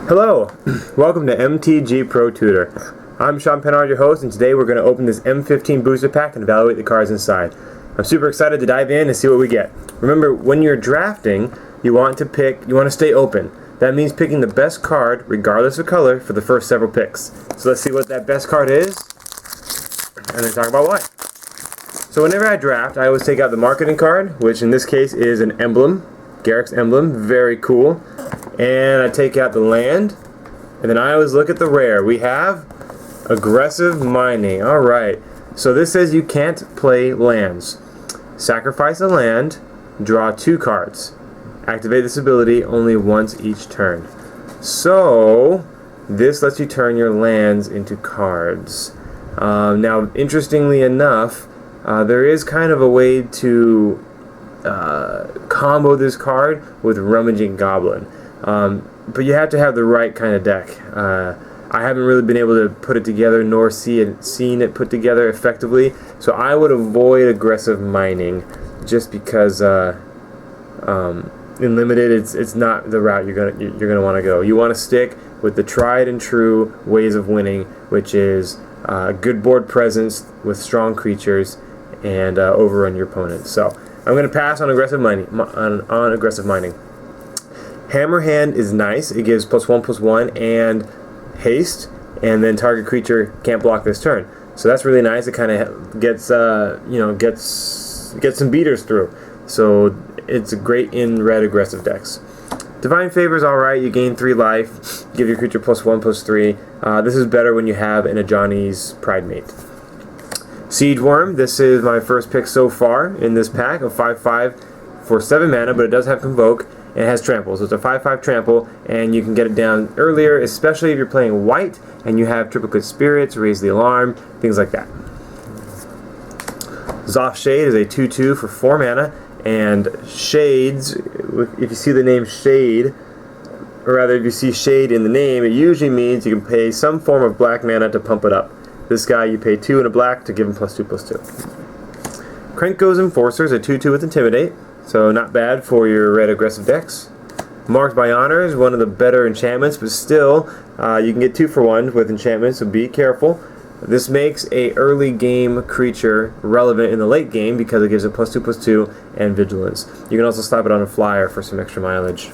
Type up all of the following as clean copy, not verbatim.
Hello, welcome to MTG Pro Tutor. I'm Sean Pennard, your host, and today we're going to open this M15 booster pack and evaluate the cards inside. I'm super excited to dive in and see what we get. Remember, when you're drafting, you want to stay open. That means picking the best card, regardless of color, for the first several picks. So let's see what that best card is, and then talk about why. So whenever I draft, I always take out the marketing card, which in this case is an emblem, Garrick's emblem, very cool. And I take out the land, and then I always look at the rare. We have aggressive mining. Alright, so this says you can't play lands. Sacrifice a land, draw 2 cards. Activate this ability only once each turn. So, this lets you turn your lands into cards. Now, interestingly enough, there is kind of a way to combo this card with Rummaging Goblin. But you have to have the right kind of deck. I haven't really been able to put it together nor seen it put together effectively, so I would avoid aggressive mining just because in limited it's not the route you're gonna want to go. You want to stick with the tried and true ways of winning, which is good board presence with strong creatures and overrun your opponent. So I'm gonna pass on aggressive mining. Hammerhand is nice. It gives +1/+1 and haste, and then target creature can't block this turn. So that's really nice. It kind of gets some beaters through. So it's great in red aggressive decks. Divine Favor is alright. You gain 3 life. Give your creature +1/+3. This is better when you have an Ajani's Pridemate. Siege Worm. This is my first pick so far in this pack of 5/5 for 7 mana, but it does have Convoke. And it has Trample, so it's a 5/5 Trample, and you can get it down earlier, especially if you're playing white and you have Triplicate Spirits, Raise the Alarm, things like that. Zoth Shade is a 2/2 for 4 mana, and Shades, if you see the name Shade, or rather if you see Shade in the name, it usually means you can pay some form of black mana to pump it up. This guy you pay 2 and a black to give him +2/+2. Krenko's Enforcer is a 2/2 with Intimidate. So not bad for your red aggressive decks. Marked by Honor is one of the better enchantments, but still, you can get 2 for 1 with enchantments, so be careful. This makes a early game creature relevant in the late game because it gives it +2/+2 and Vigilance. You can also slap it on a flyer for some extra mileage.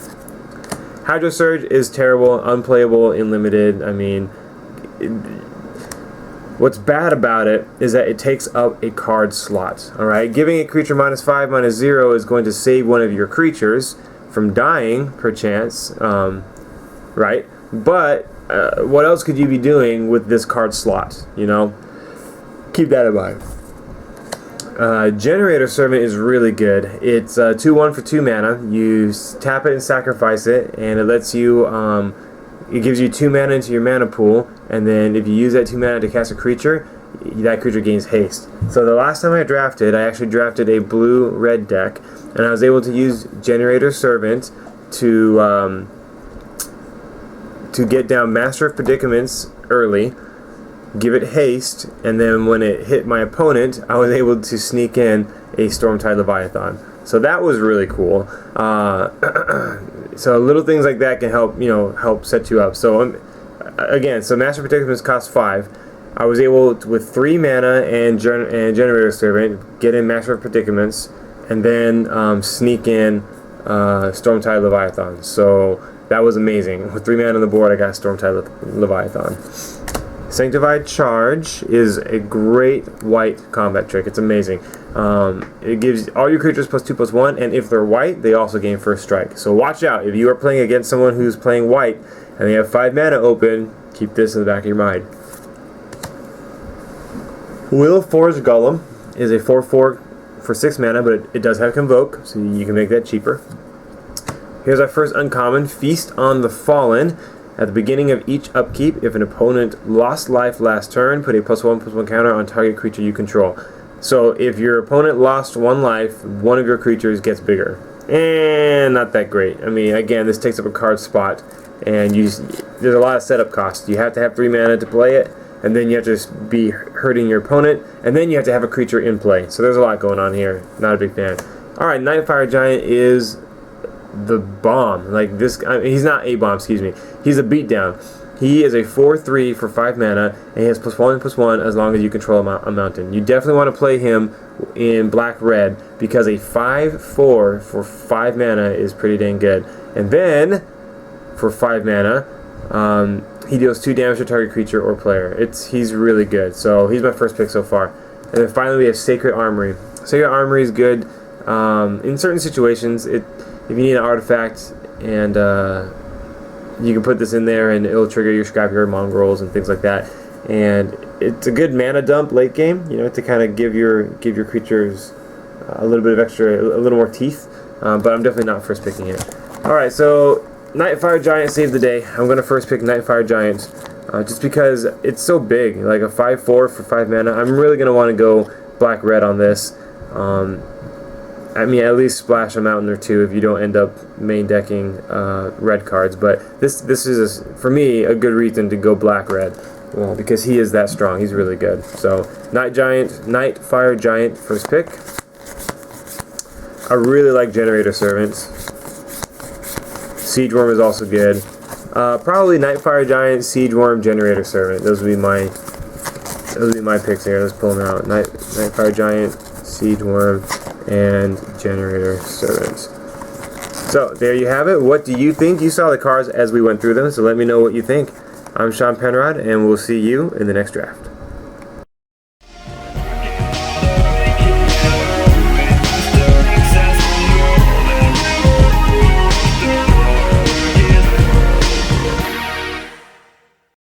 Hydro Surge is terrible, unplayable in limited. I mean, what's bad about it is that it takes up a card slot. Alright, giving a creature -5/-0 is going to save one of your creatures from dying, perchance, right? But what else could you be doing with this card slot? You know, keep that in mind. Generator Servant is really good. It's 2/1 for 2 mana. You tap it and sacrifice it, and it lets you. It gives you 2 mana into your mana pool, and then if you use that 2 mana to cast a creature, that creature gains haste. So the last time I actually drafted a blue-red deck, and I was able to use Generator Servant to get down Master of Predicaments early, give it haste, and then when it hit my opponent, I was able to sneak in a Stormtide Leviathan. So that was really cool. So little things like that can help set you up. So again, so Master Predicaments cost 5. I was able to, with 3 mana and Generator Servant, get in Master of Predicaments, and then sneak in Stormtide Leviathan. So that was amazing. With 3 mana on the board, I got Stormtide Leviathan. Sanctified Charge is a great white combat trick. It's amazing. It gives all your creatures +2/+1, and if they're white, they also gain first strike. So watch out. If you are playing against someone who's playing white and they have 5 mana open, keep this in the back of your mind. Willforged Golem is a 4/4 for 6 mana, but it does have Convoke, so you can make that cheaper. Here's our first uncommon, Feast on the Fallen. At the beginning of each upkeep, if an opponent lost life last turn, put a +1/+1 counter on target creature you control. So if your opponent lost 1 life, one of your creatures gets bigger. And not that great. I mean, again, this takes up a card spot, and there's a lot of setup costs. You have to have 3 mana to play it, and then you have to be hurting your opponent, and then you have to have a creature in play. So there's a lot going on here. Not a big fan. Alright, Nightfire Giant is the bomb. Like this, he's not a bomb. Excuse me. He's a beatdown. He is a 4/3 for 5 mana, and he has +1/+1 as long as you control a mountain. You definitely want to play him in black-red because a 5/4 for 5 mana is pretty dang good. And then, for 5 mana, he deals 2 damage to target creature or player. He's really good. So he's my first pick so far. And then finally we have Sacred Armory. Sacred Armory is good in certain situations. If you need an artifact and you can put this in there and it'll trigger your Scrapyard Mongrels and things like that. And it's a good mana dump late game, you know, to kind of give your creatures a little bit of extra, a little more teeth. But I'm definitely not first picking it. All right, so Nightfire Giant saved the day. I'm gonna first pick Nightfire Giant just because it's so big, like a 5/4 for 5 mana. I'm really gonna want to go black-red on this. I mean, at least splash a mountain or two if you don't end up main decking red cards. But this is, for me, a good reason to go black-red because he is that strong. He's really good. So, Nightfire Giant, first pick. I really like Generator Servants. Siege Worm is also good. Probably Nightfire Giant, Siege Worm, Generator Servant. Those would be my picks here. Let's pull them out. Nightfire Giant, Siege Worm, and Generator Servants. So there you have it. What do you think? You saw the cards as we went through them, so let me know what you think. I'm Sean Penrod, and we'll see you in the next draft.